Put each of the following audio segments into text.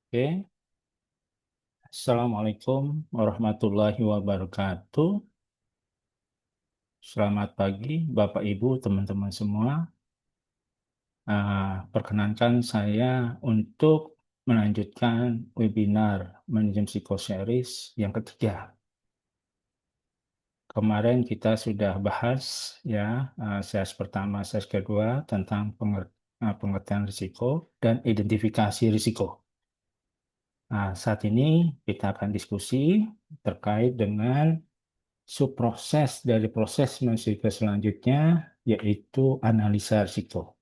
Oke, Assalamualaikum warahmatullahi wabarakatuh. Selamat pagi, Bapak, Ibu, teman-teman semua. Perkenankan saya untuk melanjutkan webinar Manajemen Psikoseries yang ketiga. Kemarin kita sudah bahas ya, sesi pertama, sesi kedua tentang pengertian risiko dan identifikasi risiko. Saat ini kita akan diskusi terkait dengan subproses dari proses risiko selanjutnya, yaitu analisa risiko.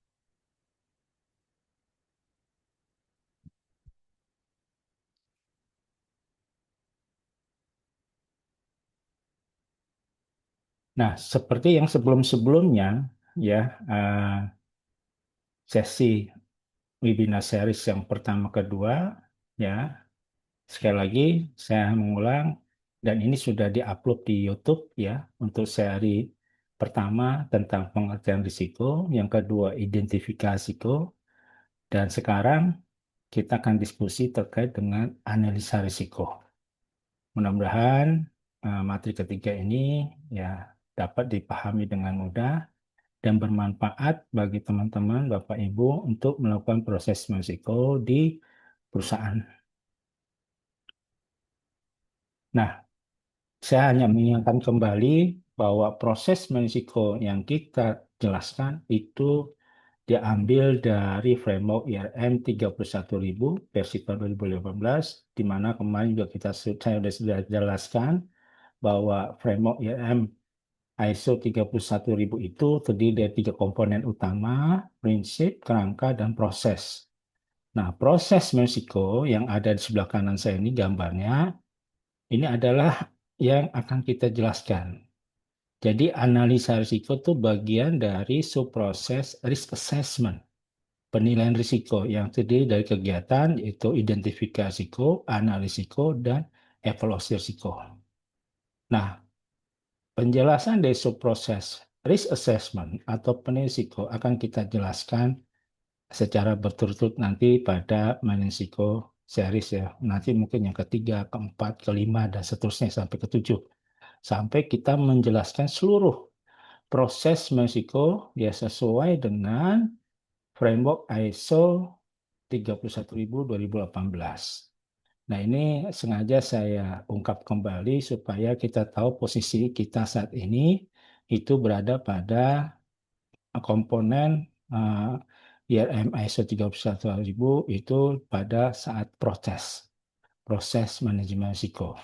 Nah, seperti yang sebelum-sebelumnya, ya, sesi webinar series yang pertama kedua, ya, sekali lagi saya mengulang, dan ini sudah diupload di YouTube, ya, untuk seri pertama tentang pengertian risiko, yang kedua identifikasi risiko, dan sekarang kita akan diskusi terkait dengan analisa risiko. Mudah-mudahan materi ketiga ini ya dapat dipahami dengan mudah dan bermanfaat bagi teman-teman Bapak Ibu untuk melakukan proses risiko di perusahaan. Nah, saya hanya mengingatkan kembali bahwa proses risiko yang kita jelaskan itu diambil dari framework IRM 31000 versi tahun 2018, di mana kemarin juga saya sudah jelaskan bahwa framework IRM ISO 31000 itu terdiri dari tiga komponen utama: prinsip, kerangka, dan proses. Nah, proses risiko yang ada di sebelah kanan saya ini gambarnya, ini adalah yang akan kita jelaskan. Jadi analisa risiko itu bagian dari subproses risk assessment, penilaian risiko yang terdiri dari kegiatan yaitu identifikasi risiko, analisis risiko, dan evaluasi risiko. Nah, penjelasan dari subproses risk assessment atau penilaian risiko akan kita jelaskan secara berturut-turut nanti pada Manensiko series ya. Nanti mungkin yang ketiga, keempat, kelima, dan seterusnya sampai ketujuh. Sampai kita menjelaskan seluruh proses Manensiko ya sesuai dengan framework ISO 31000-2018. Nah, ini sengaja saya ungkap kembali supaya kita tahu posisi kita saat ini itu berada pada komponen IRM ISO 31000 itu pada saat proses manajemen risiko.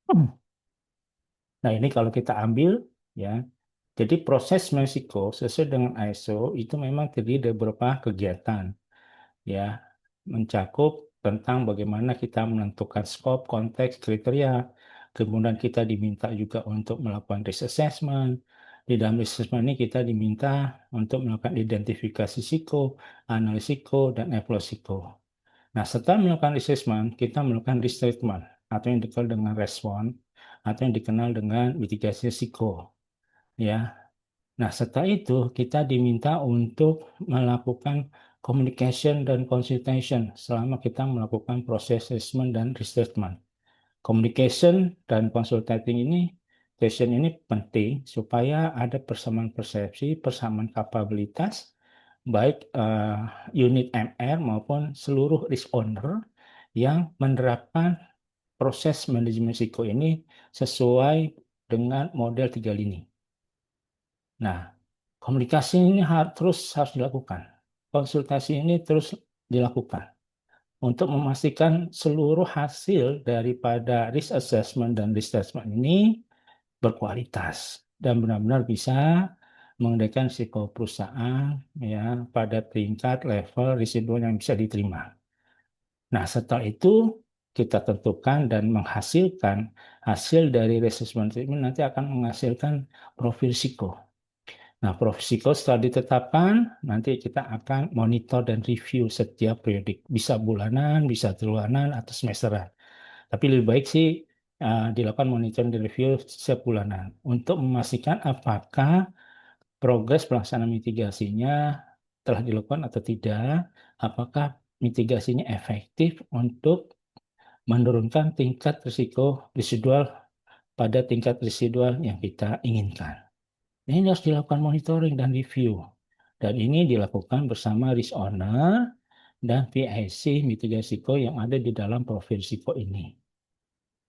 Nah, ini kalau kita ambil ya, jadi proses risiko sesuai dengan ISO itu memang terdiri dari beberapa kegiatan ya, mencakup tentang bagaimana kita menentukan skop, konteks, kriteria. Kemudian kita diminta juga untuk melakukan risk assessment. Di dalam risk assessment ini kita diminta untuk melakukan identifikasi risiko, analisis risiko, dan evaluasi risiko. Nah, setelah melakukan risk assessment, kita melakukan risk treatment atau yang dikenal dengan respon atau yang dikenal dengan mitigasi risiko. Ya, nah, setelah itu kita diminta untuk melakukan communication dan consultation selama kita melakukan proses assessment dan restatement. Communication dan consulting ini, session ini penting supaya ada persamaan persepsi, persamaan kapabilitas, baik unit MR maupun seluruh risk owner yang menerapkan proses manajemen risiko ini sesuai dengan model 3 lini. Nah, komunikasi ini harus dilakukan. Konsultasi ini terus dilakukan untuk memastikan seluruh hasil daripada risk assessment dan risk assessment ini berkualitas dan benar-benar bisa mengendalikan risiko perusahaan ya pada tingkat level risiko yang bisa diterima. Nah, setelah itu kita tentukan dan menghasilkan hasil dari risk assessment ini nanti akan menghasilkan profil risiko. Nah, profil setelah ditetapkan, nanti kita akan monitor dan review setiap periodik. Bisa bulanan, bisa triwulan, atau semesteran. Tapi lebih baik sih dilakukan monitor dan review setiap bulanan untuk memastikan apakah progres pelaksanaan mitigasinya telah dilakukan atau tidak, apakah mitigasinya efektif untuk menurunkan tingkat risiko residual pada tingkat residual yang kita inginkan. Ini harus dilakukan monitoring dan review. Dan ini dilakukan bersama risk owner dan PIC mitigasi risiko yang ada di dalam profil risiko ini.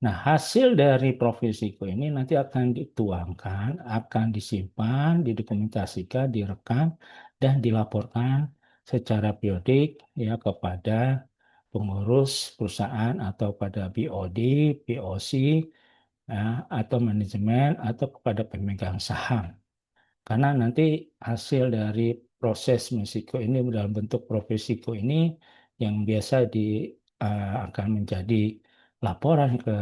Nah, hasil dari profil risiko ini nanti akan dituangkan, akan disimpan, didokumentasikan, direkam, dan dilaporkan secara periodik ya kepada pengurus perusahaan atau pada BOD, POC, ya, atau manajemen atau kepada pemegang saham. Karena nanti hasil dari proses risiko ini dalam bentuk profil risiko ini yang biasa akan menjadi laporan ke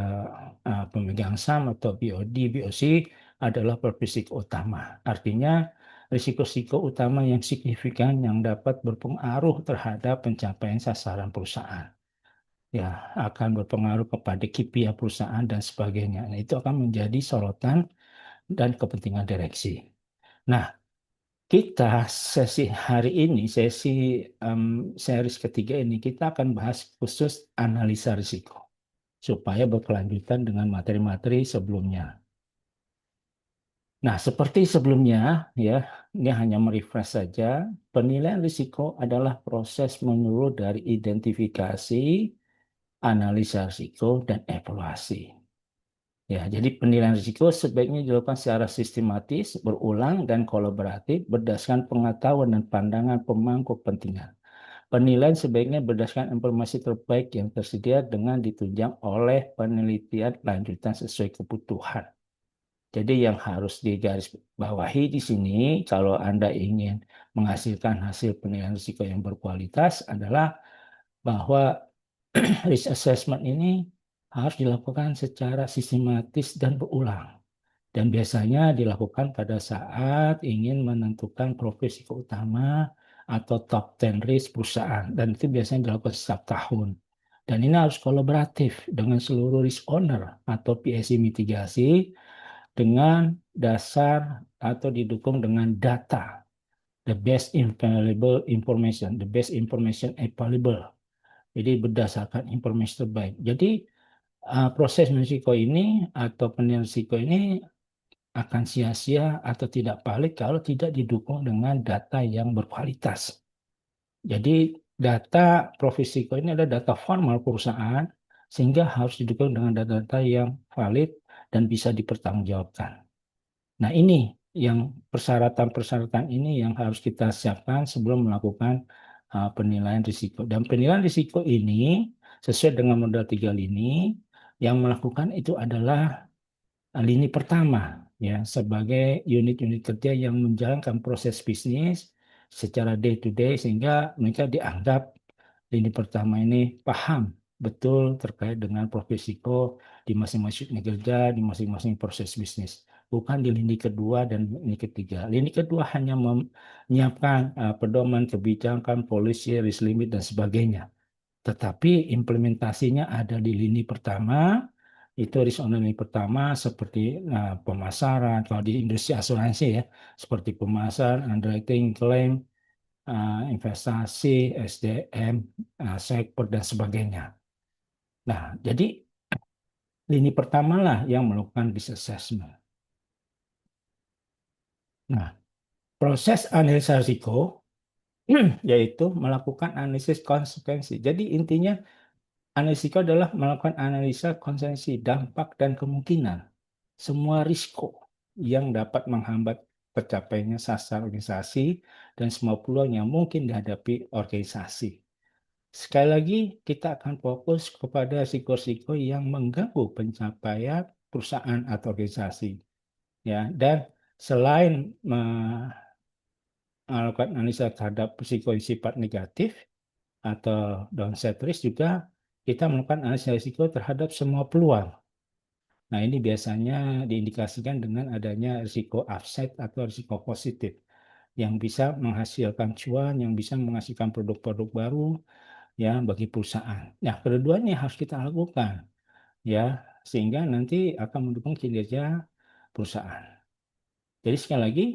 pemegang saham atau BOD, BOC adalah profil risiko utama. Artinya risiko-risiko utama yang signifikan yang dapat berpengaruh terhadap pencapaian sasaran perusahaan. Ya, akan berpengaruh kepada KPI perusahaan dan sebagainya. Nah, itu akan menjadi sorotan dan kepentingan direksi. Nah, kita sesi hari ini, series ketiga ini, kita akan bahas khusus analisa risiko supaya berkelanjutan dengan materi-materi sebelumnya. Nah, seperti sebelumnya, ya, ini hanya merefresh saja. Penilaian risiko adalah proses menyeluruh dari identifikasi, analisa risiko, dan evaluasi. Ya, jadi penilaian risiko sebaiknya dilakukan secara sistematis, berulang, dan kolaboratif berdasarkan pengetahuan dan pandangan pemangku kepentingan. Penilaian sebaiknya berdasarkan informasi terbaik yang tersedia dengan ditunjang oleh penelitian lanjutan sesuai kebutuhan. Jadi yang harus digarisbawahi di sini, kalau Anda ingin menghasilkan hasil penilaian risiko yang berkualitas adalah bahwa risk assessment ini harus dilakukan secara sistematis dan berulang. Dan biasanya dilakukan pada saat ingin menentukan profesi utama atau top 10 risk perusahaan. Dan itu biasanya dilakukan setiap tahun. Dan ini harus kolaboratif dengan seluruh risk owner atau PSC mitigasi dengan dasar atau didukung dengan data. The best available information, the best information available. Jadi berdasarkan informasi terbaik. Jadi proses risiko ini atau penilaian risiko ini akan sia-sia atau tidak valid kalau tidak didukung dengan data yang berkualitas. Jadi data profil risiko ini adalah data formal perusahaan sehingga harus didukung dengan data-data yang valid dan bisa dipertanggungjawabkan. Nah, ini yang persyaratan-persyaratan ini yang harus kita siapkan sebelum melakukan penilaian risiko. Dan penilaian risiko ini sesuai dengan modal 3 lini, yang melakukan itu adalah lini pertama ya sebagai unit-unit kerja yang menjalankan proses bisnis secara day to day sehingga mereka dianggap lini pertama ini paham betul terkait dengan profesiko di masing-masing unit kerja, di masing-masing proses bisnis. Bukan di lini kedua dan lini ketiga. Lini kedua hanya menyiapkan pedoman kebijakan, polisi, risk limit, dan sebagainya. Tetapi implementasinya ada di lini pertama, itu risk on lini pertama seperti pemasaran, kalau di industri asuransi ya, seperti pemasaran, underwriting, claim, investasi, SDM, sektor, dan sebagainya. Nah, jadi lini pertama lah yang melakukan risk assessment. Nah, proses analisa risiko yaitu melakukan analisis konsekuensi. Jadi intinya analisis risiko adalah melakukan analisa konsekuensi, dampak, dan kemungkinan semua risiko yang dapat menghambat tercapainya sasaran organisasi dan semua peluang yang mungkin dihadapi organisasi. Sekali lagi, kita akan fokus kepada risiko-risiko yang mengganggu pencapaian perusahaan atau organisasi. Ya, dan selain melakukan analisa terhadap risiko yang sifat negatif atau downside risk juga kita melakukan analisa risiko terhadap semua peluang. Nah, ini biasanya diindikasikan dengan adanya risiko upside atau risiko positif yang bisa menghasilkan cuan, yang bisa menghasilkan produk-produk baru ya bagi perusahaan. Nah, keduanya harus kita lakukan ya sehingga nanti akan mendukung kinerja perusahaan. Jadi sekali lagi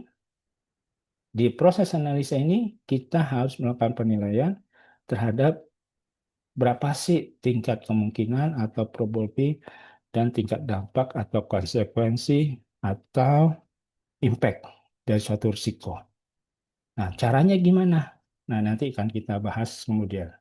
di proses analisa ini kita harus melakukan penilaian terhadap berapa sih tingkat kemungkinan atau probability dan tingkat dampak atau konsekuensi atau impact dari suatu risiko. Nah, caranya gimana? Nah, nanti akan kita bahas kemudian.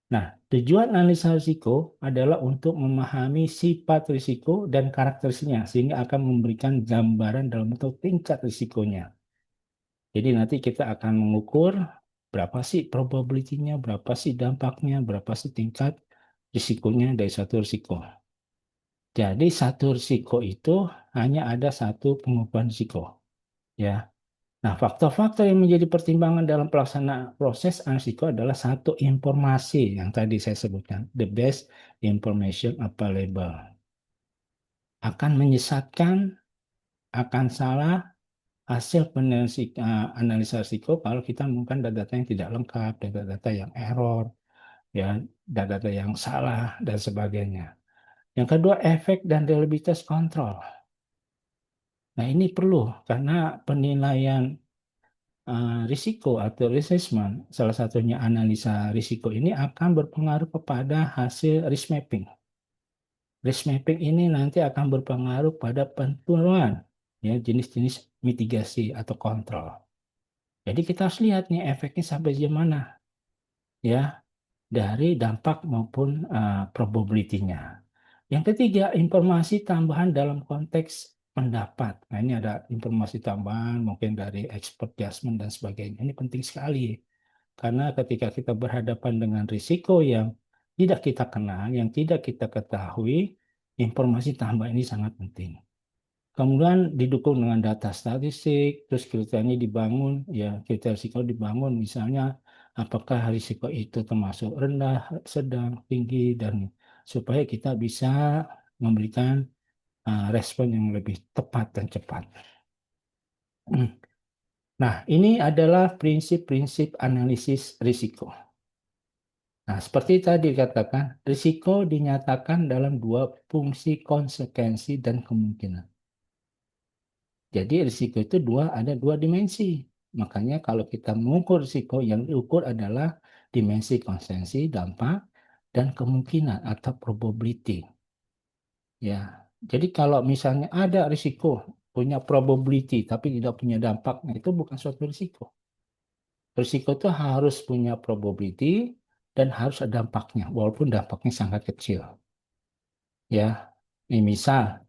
Nah, tujuan analisa risiko adalah untuk memahami sifat risiko dan karakteristiknya, sehingga akan memberikan gambaran dalam bentuk tingkat risikonya. Jadi nanti kita akan mengukur berapa sih probability-nya, berapa sih dampaknya, berapa sih tingkat risikonya dari satu risiko. Jadi satu risiko itu hanya ada satu pengukuran risiko. Ya. Nah, faktor-faktor yang menjadi pertimbangan dalam pelaksanaan proses risiko adalah satu informasi yang tadi saya sebutkan, the best information available. Akan menyesatkan, akan salah hasil analisa risiko kalau kita menemukan data-data yang tidak lengkap, data-data yang error, ya, data-data yang salah dan sebagainya. Yang kedua, efek dan reliabilitas kontrol. Nah, ini perlu karena penilaian risiko atau assessment, salah satunya analisa risiko ini akan berpengaruh kepada hasil risk mapping. Risk mapping ini nanti akan berpengaruh pada penentuan ya jenis-jenis mitigasi atau kontrol. Jadi kita harus lihat nih efeknya sampai sejauh mana ya dari dampak maupun probability-nya. Yang ketiga, informasi tambahan dalam konteks pendapat. Nah, ini ada informasi tambahan mungkin dari expert judgment dan sebagainya. Ini penting sekali karena ketika kita berhadapan dengan risiko yang tidak kita kenal, yang tidak kita ketahui, informasi tambahan ini sangat penting. Kemudian didukung dengan data statistik, terus kriterianya dibangun, ya kriteria risiko dibangun, misalnya apakah risiko itu termasuk rendah, sedang, tinggi, dan supaya kita bisa memberikan respon yang lebih tepat dan cepat. Nah, ini adalah prinsip-prinsip analisis risiko. Nah, seperti tadi dikatakan, risiko dinyatakan dalam dua fungsi konsekuensi dan kemungkinan. Jadi risiko itu ada dua dimensi. Makanya kalau kita mengukur risiko, yang diukur adalah dimensi konsekuensi, dampak, dan kemungkinan atau probability. Ya, jadi kalau misalnya ada risiko punya probability tapi tidak punya dampak, nah itu bukan suatu risiko. Risiko itu harus punya probability dan harus ada dampaknya, walaupun dampaknya sangat kecil. Ya, ini misal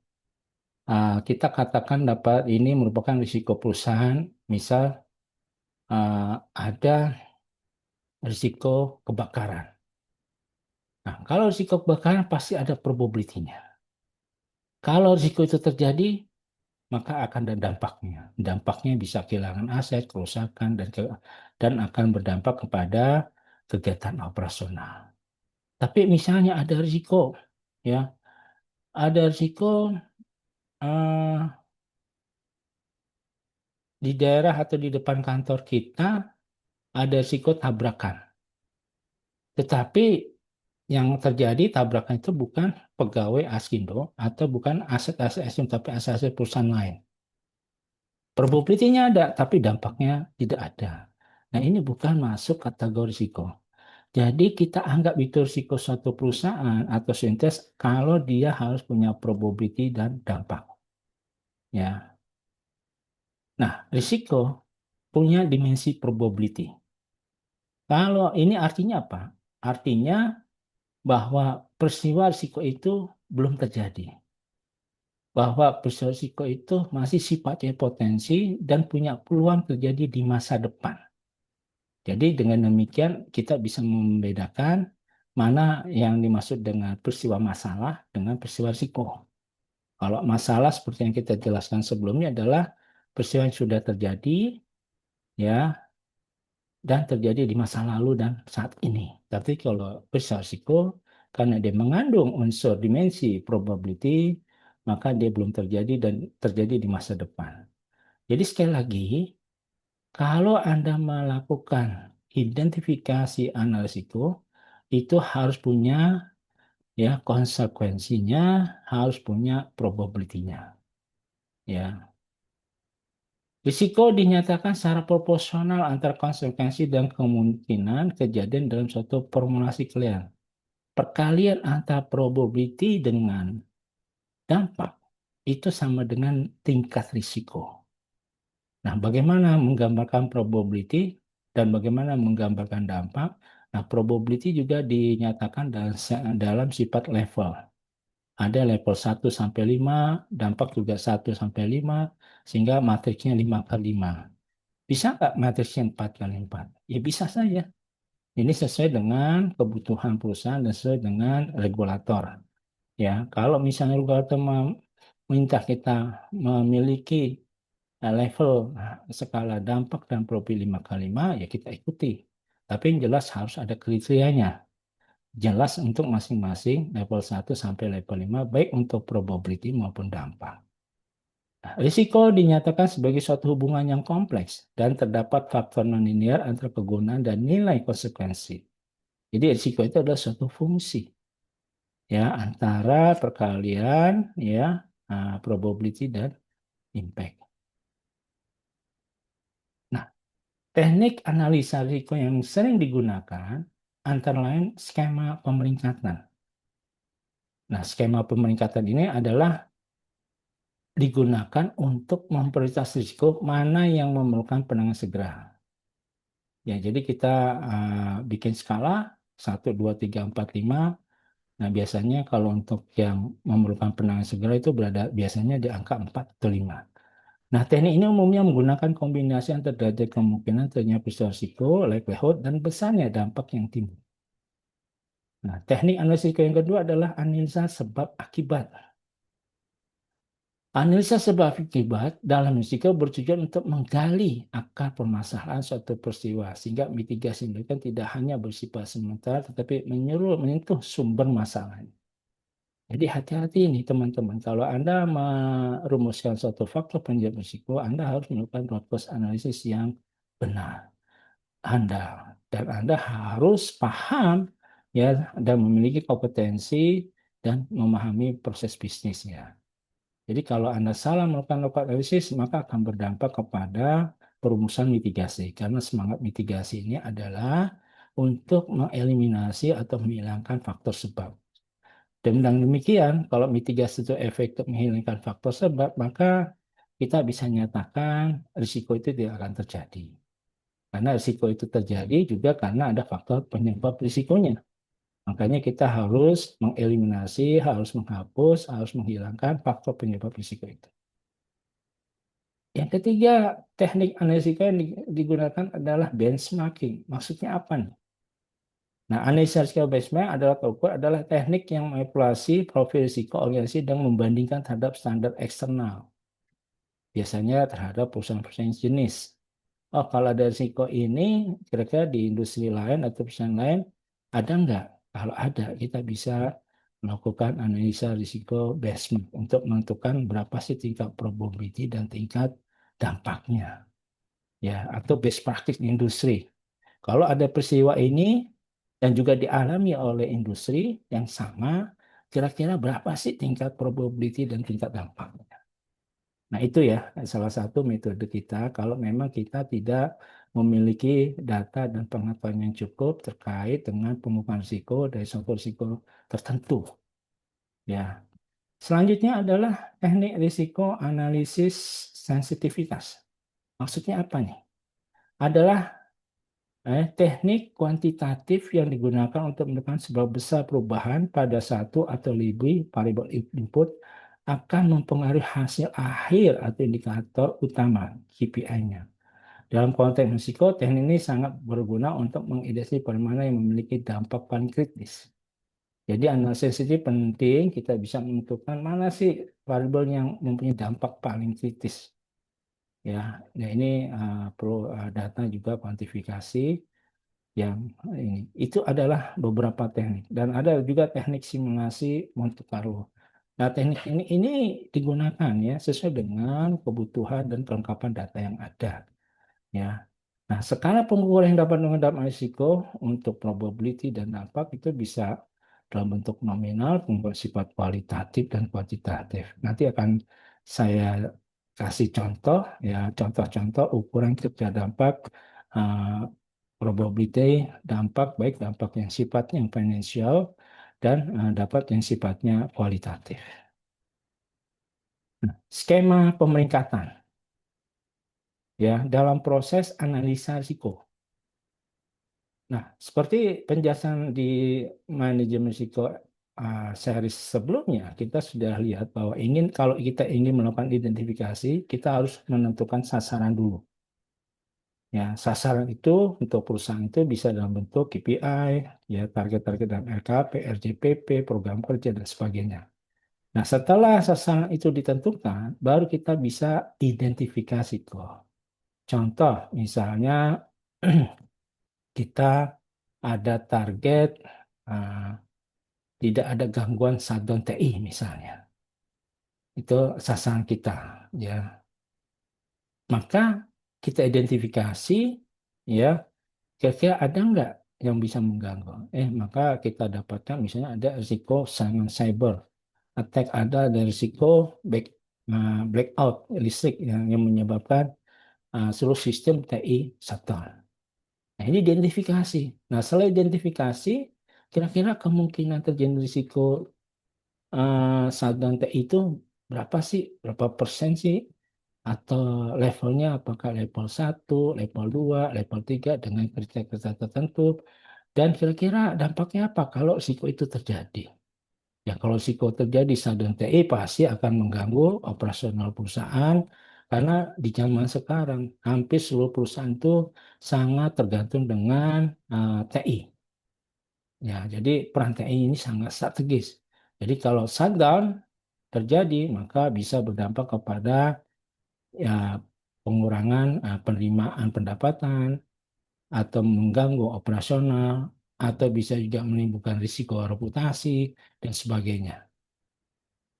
kita katakan dapat ini merupakan risiko perusahaan, misal ada risiko kebakaran. Nah, kalau risiko kebakaran pasti ada probability-nya. Kalau risiko itu terjadi, maka akan ada dampaknya. Dampaknya bisa kehilangan aset, kerusakan, dan akan berdampak kepada kegiatan operasional. Tapi misalnya ada risiko, ya, ada risiko eh, di daerah atau di depan kantor kita ada risiko tabrakan. Tetapi yang terjadi tabrakan itu bukan pegawai Askindo atau bukan aset-aset Askindo, tapi aset-aset perusahaan lain. Probability-nya ada, tapi dampaknya tidak ada. Nah, ini bukan masuk kategori risiko. Jadi kita anggap itu risiko suatu perusahaan atau sintes kalau dia harus punya probability dan dampak. Ya. Nah, risiko punya dimensi probability. Kalau ini artinya apa? Artinya bahwa peristiwa risiko itu belum terjadi. Bahwa peristiwa risiko itu masih sifatnya potensi dan punya peluang terjadi di masa depan. Jadi dengan demikian kita bisa membedakan mana yang dimaksud dengan peristiwa masalah dengan peristiwa risiko. Kalau masalah seperti yang kita jelaskan sebelumnya adalah peristiwa yang sudah terjadi ya dan terjadi di masa lalu dan saat ini. Tapi kalau peristiwa risiko karena dia mengandung unsur dimensi probability maka dia belum terjadi dan terjadi di masa depan. Jadi sekali lagi kalau Anda melakukan identifikasi analisiko, itu harus punya ya konsekuensinya, harus punya probability-nya. Ya. Risiko dinyatakan secara proporsional antara konsekuensi dan kemungkinan kejadian dalam suatu formulasi kalian. Perkalian antara probability dengan dampak itu sama dengan tingkat risiko. Nah, bagaimana menggambarkan probability dan bagaimana menggambarkan dampak? Nah, probability juga dinyatakan dalam sifat level. Ada level 1 sampai 5, dampak juga 1 sampai 5, sehingga matriksnya 5 kali 5. Bisa nggak matriksnya 4 kali 4? Ya bisa saja. Ini sesuai dengan kebutuhan perusahaan dan sesuai dengan regulator. Ya, kalau misalnya regulator minta kita memiliki level skala dampak dan profil 5 kali 5, ya kita ikuti. Tapi yang jelas harus ada kriterianya. Jelas untuk masing-masing level 1 sampai level 5, baik untuk probability maupun dampak. Nah, risiko dinyatakan sebagai suatu hubungan yang kompleks dan terdapat faktor nonlinear antara kegunaan dan nilai konsekuensi. Jadi risiko itu adalah suatu fungsi ya antara perkalian ya probability dan impact. Nah, teknik analisa risiko yang sering digunakan antara lain skema pemeringkatan. Nah, skema pemeringkatan ini adalah digunakan untuk memprioritas risiko mana yang memerlukan penanganan segera. Ya, jadi kita bikin skala 1, 2, 3, 4, 5. Nah, biasanya kalau untuk yang memerlukan penanganan segera itu berada biasanya di angka 4 atau 5. Nah, teknik ini umumnya menggunakan kombinasi antara derajat kemungkinan terjadinya peristiwa risiko, likelihood, dan besarnya dampak yang timbul. Nah, teknik analisis yang kedua adalah analisa sebab akibat. Analisa sebab akibat dalam risiko bertujuan untuk menggali akar permasalahan suatu peristiwa sehingga mitigasi mereka tidak hanya bersifat sementara tetapi menyentuh sumber masalahnya. Jadi hati-hati nih teman-teman. Kalau Anda merumuskan suatu faktor penyebab risiko, Anda harus melakukan proses analisis yang benar. Dan Anda harus paham ya dan memiliki kompetensi dan memahami proses bisnisnya. Jadi kalau Anda salah melakukan analisis, maka akan berdampak kepada perumusan mitigasi. Karena semangat mitigasi ini adalah untuk mengeliminasi atau menghilangkan faktor sebab. Dan dengan demikian, kalau mitigasi itu efektif menghilangkan faktor sebab, maka kita bisa nyatakan risiko itu tidak akan terjadi. Karena risiko itu terjadi juga karena ada faktor penyebab risikonya. Makanya kita harus mengeliminasi, harus menghapus, harus menghilangkan faktor penyebab risiko itu. Yang ketiga, teknik analisis yang digunakan adalah benchmarking. Maksudnya apa nih? Nah, analisa risiko benchmark adalah teknik yang manipulasi profil risiko organisasi dan membandingkan terhadap standar eksternal. Biasanya terhadap perusahaan-perusahaan jenis. Oh, kalau ada risiko ini, kira-kira di industri lain atau perusahaan lain, ada nggak? Kalau ada, kita bisa melakukan analisa risiko benchmark untuk menentukan berapa sih tingkat probability dan tingkat dampaknya. Ya, atau best practice di industri. Kalau ada peristiwa ini dan juga dialami oleh industri yang sama, kira-kira berapa sih tingkat probability dan tingkat dampaknya? Nah, itu ya salah satu metode kita kalau memang kita tidak memiliki data dan pengetahuan yang cukup terkait dengan pengukuran risiko dari suatu risiko tertentu. Ya. Selanjutnya adalah teknik risiko analisis sensitivitas. Maksudnya apa nih? Adalah teknik kuantitatif yang digunakan untuk menentukan seberapa besar perubahan pada satu atau lebih variabel input akan mempengaruhi hasil akhir atau indikator utama KPI-nya. Dalam konteks risiko, teknik ini sangat berguna untuk mengidentifikasi mana yang memiliki dampak paling kritis. Jadi analisis sensitif penting, kita bisa menentukan mana sih variabel yang mempunyai dampak paling kritis. Ya, nah ini perlu data juga kuantifikasi yang ini. Itu adalah beberapa teknik dan ada juga teknik simulasi Monte Carlo. Nah, teknik ini digunakan ya sesuai dengan kebutuhan dan kelengkapan data yang ada ya. Nah, skala pengukur yang dapat mengendapat risiko untuk probability dan dampak itu bisa dalam bentuk nominal, bersifat kualitatif dan kuantitatif. Nanti akan saya kasih contoh, ya contoh-contoh ukuran kerja dampak, uh, probability dampak, baik dampak yang sifatnya yang finansial dan dampak yang sifatnya kualitatif. Nah, skema pemeringkatan, ya dalam proses analisa risiko. Nah, seperti penjelasan di manajemen risiko series sebelumnya, kita sudah lihat bahwa kalau kita ingin melakukan identifikasi, kita harus menentukan sasaran dulu. Ya, sasaran itu untuk perusahaan itu bisa dalam bentuk KPI, ya target-target dalam RKP, RJPP, program kerja dan sebagainya. Nah, setelah sasaran itu ditentukan, baru kita bisa identifikasi kok. Contoh, misalnya kita ada target uh, tidak ada gangguan shutdown TI misalnya. Itu sasaran kita, ya. Maka kita identifikasi, ya, kira-kira ada nggak yang bisa mengganggu? Maka kita dapatkan misalnya ada risiko serangan cyber attack, ada risiko blackout listrik yang menyebabkan seluruh sistem TI shutdown. Nah, ini identifikasi. Nah, setelah identifikasi, kira-kira kemungkinan terjadi risiko shutdown TI itu berapa sih? Berapa persen sih? Atau levelnya apakah level 1, level 2, level 3 dengan kriteria tertentu. Dan kira-kira dampaknya apa kalau risiko itu terjadi? Ya, kalau risiko terjadi shutdown TI pasti akan mengganggu operasional perusahaan karena di zaman sekarang hampir seluruh perusahaan itu sangat tergantung dengan TI. Ya, jadi peran TI ini sangat strategis. Jadi kalau shutdown terjadi, maka bisa berdampak kepada ya pengurangan penerimaan pendapatan atau mengganggu operasional atau bisa juga menimbulkan risiko reputasi dan sebagainya.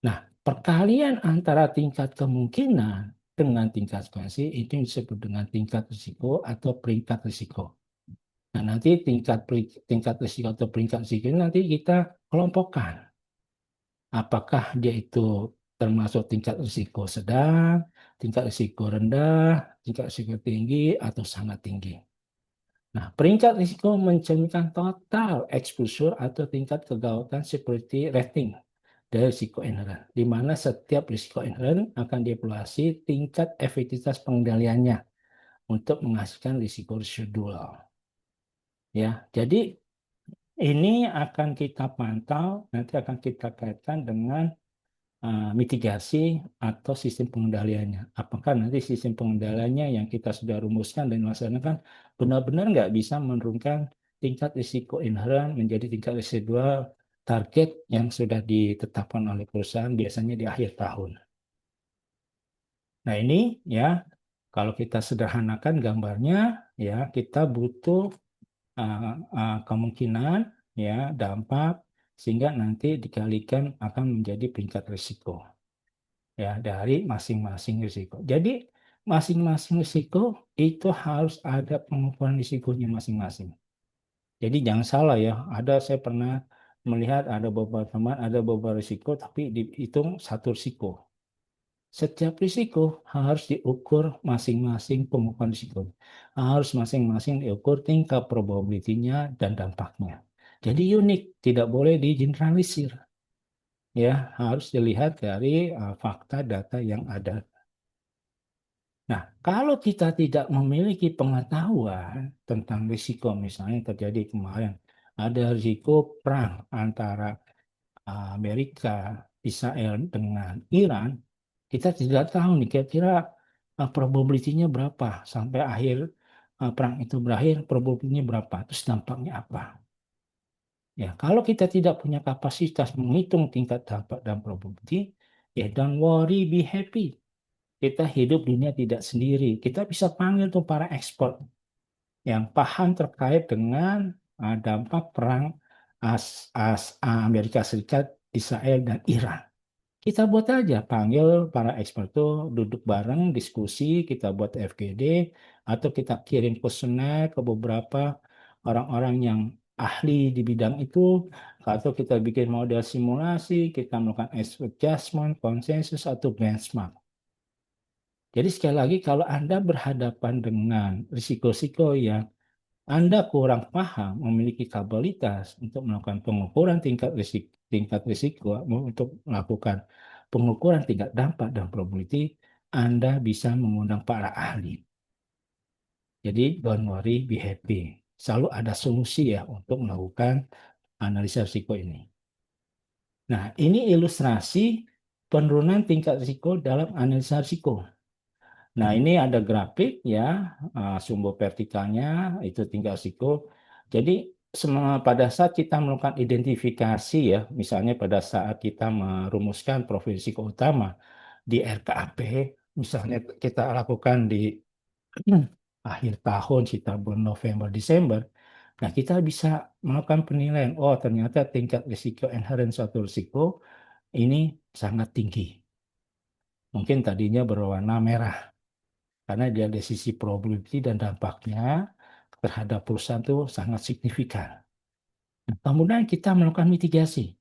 Nah, perkalian antara tingkat kemungkinan dengan tingkat konsekuensi itu disebut dengan tingkat risiko atau peringkat risiko. Nah, nanti tingkat risiko atau peringkat risiko ini nanti kita kelompokkan. Apakah dia itu termasuk tingkat risiko sedang, tingkat risiko rendah, tingkat risiko tinggi, atau sangat tinggi. Nah, peringkat risiko mencerminkan total exposure atau tingkat kegawatan seperti rating dari risiko inherent, di mana setiap risiko inherent akan dievaluasi tingkat efektivitas pengendaliannya untuk menghasilkan risiko residual. Ya, jadi ini akan kita pantau, nanti akan kita kaitkan dengan mitigasi atau sistem pengendaliannya. Apakah nanti sistem pengendaliannya yang kita sudah rumuskan dan laksanakan benar-benar nggak bisa menurunkan tingkat risiko inherent menjadi tingkat residual target yang sudah ditetapkan oleh perusahaan biasanya di akhir tahun. Nah ini ya kalau kita sederhanakan gambarnya ya kita butuh kemungkinan ya dampak sehingga nanti dikalikan akan menjadi peringkat risiko ya dari masing-masing risiko. Jadi masing-masing risiko itu harus ada pengukuran risikonya masing-masing. Jadi jangan salah ya, saya pernah melihat ada beberapa teman ada beberapa risiko tapi dihitung satu risiko. Setiap risiko harus diukur masing-masing pengukuran risiko. Harus masing-masing diukur tingkat probability-nya dan dampaknya. Jadi unik, tidak boleh digeneralisir. Ya, harus dilihat dari fakta data yang ada. Nah, kalau kita tidak memiliki pengetahuan tentang risiko, misalnya terjadi kemarin, ada risiko perang antara Amerika, Israel dengan Iran, kita tidak tahu nih kira-kira probability-nya berapa sampai akhir perang itu berakhir, probability-nya berapa, terus dampaknya apa. Ya, kalau kita tidak punya kapasitas menghitung tingkat dampak dan probability, ya don't worry, be happy. Kita hidup dunia tidak sendiri. Kita bisa panggil tuh para ekspert yang paham terkait dengan dampak perang Amerika Serikat, Israel, dan Iran. Kita buat aja, panggil para ekspert tuh duduk bareng, diskusi, kita buat FGD, atau kita kirim kuesioner ke beberapa orang-orang yang ahli di bidang itu, atau kita bikin model simulasi, kita melakukan adjustment, konsensus, atau benchmark. Jadi sekali lagi kalau Anda berhadapan dengan risiko-risiko yang Anda kurang paham, memiliki kapabilitas untuk melakukan pengukuran tingkat risiko, untuk melakukan pengukuran tingkat dampak dan probability, Anda bisa mengundang para ahli. Jadi don't worry, be happy. Selalu ada solusi ya untuk melakukan analisa risiko ini. Nah, ini ilustrasi penurunan tingkat risiko dalam analisa risiko. Nah, ini ada grafik ya, sumbu vertikalnya itu tingkat risiko. Jadi pada saat kita melakukan identifikasi ya, misalnya pada saat kita merumuskan profil risiko utama di RKAP, misalnya kita lakukan di akhir tahun, kita bulan November, Desember, nah kita bisa melakukan penilaian, oh ternyata tingkat risiko inherent suatu risiko ini sangat tinggi. Mungkin tadinya berwarna merah, karena dia dari sisi probability dan dampaknya terhadap perusahaan itu sangat signifikan. Nah, kemudian kita melakukan mitigasi,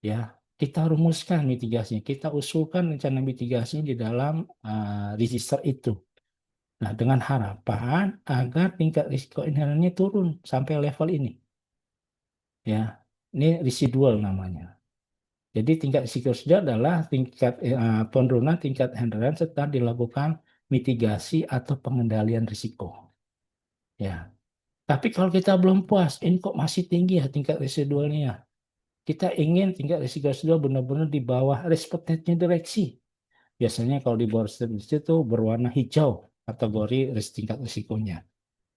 ya kita rumuskan mitigasinya, kita usulkan rencana mitigasi di dalam register itu. Nah, dengan harapan agar tingkat risiko inherennya turun sampai level ini, ya ini residual namanya. Jadi tingkat risiko residual adalah tingkat penurunan tingkat inheren setelah dilakukan mitigasi atau pengendalian risiko. Ya, tapi kalau kita belum puas, ini kok masih tinggi ya tingkat residualnya. Kita ingin tingkat risiko residual benar-benar di bawah respectednya direksi. Biasanya kalau di bawah respected itu berwarna hijau kategori tingkat risikonya.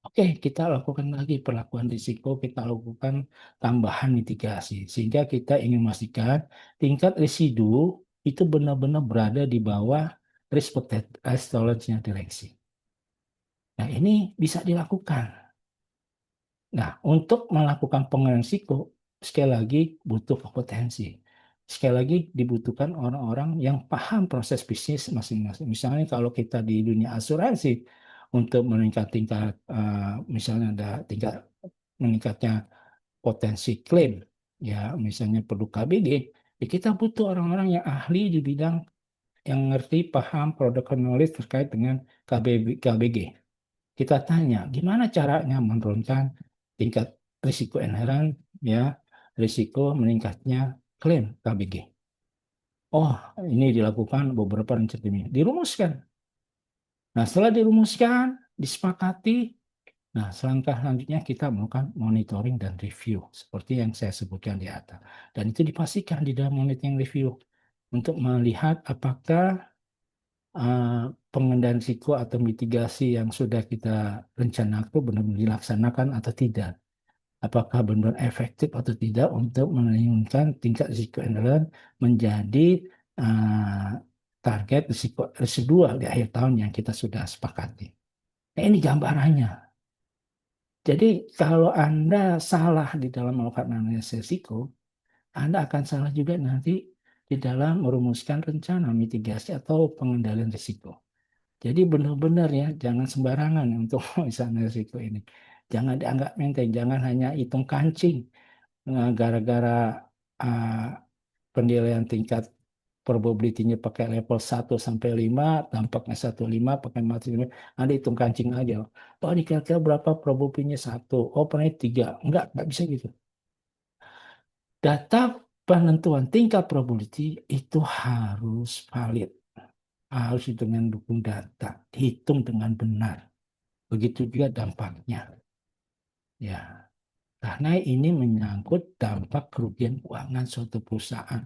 Oke, kita lakukan lagi perlakuan risiko, kita lakukan tambahan mitigasi. Sehingga kita ingin memastikan tingkat residu itu benar-benar berada di bawah respected tolerance-nya direksi. Nah, ini bisa dilakukan. Nah, untuk melakukan pengendalian risiko, sekali lagi butuh kompetensi. Sekali lagi dibutuhkan orang-orang yang paham proses bisnis masing-masing. Misalnya kalau kita di dunia asuransi, untuk misalnya ada tingkat meningkatnya potensi klaim, ya misalnya perlu KBG, ya kita butuh orang-orang yang ahli di bidang yang ngerti, paham, produk knowledge terkait dengan KBG. Kita tanya, gimana caranya menurunkan tingkat risiko inheren, ya, risiko meningkatnya klaim KBG. Oh, ini dilakukan beberapa rencana, dirumuskan. Nah, setelah dirumuskan, disepakati, nah, selangkah selanjutnya kita melakukan monitoring dan review, seperti yang saya sebutkan di atas. Dan itu dipastikan di dalam monitoring review untuk melihat apakah pengendalian risiko atau mitigasi yang sudah kita rencanakan benar-benar dilaksanakan atau tidak. Apakah benar efektif atau tidak untuk menurunkan tingkat risiko inherent menjadi uh, target risiko residual di akhir tahun yang kita sudah sepakati. Nah, ini gambarannya. Jadi kalau Anda salah di dalam melakukan analisis risiko, Anda akan salah juga nanti di dalam merumuskan rencana mitigasi atau pengendalian risiko. Jadi benar-benar ya, jangan sembarangan untuk misalnya risiko ini. Jangan dianggap enteng, jangan hanya hitung kancing. Gara-gara uh, penilaian tingkat probability-nya pakai level 1 sampai 5, dampaknya 1,5, pakai mati 5, Anda hitung kancing aja. Oh, ini kira-kira berapa probability-nya 1? Oh, pernah 3. Enggak bisa gitu. Data penentuan tingkat probability itu harus valid, harus dengan dukung data, dihitung dengan benar. Begitu juga dampaknya. Ya, karena ini menyangkut dampak kerugian keuangan suatu perusahaan.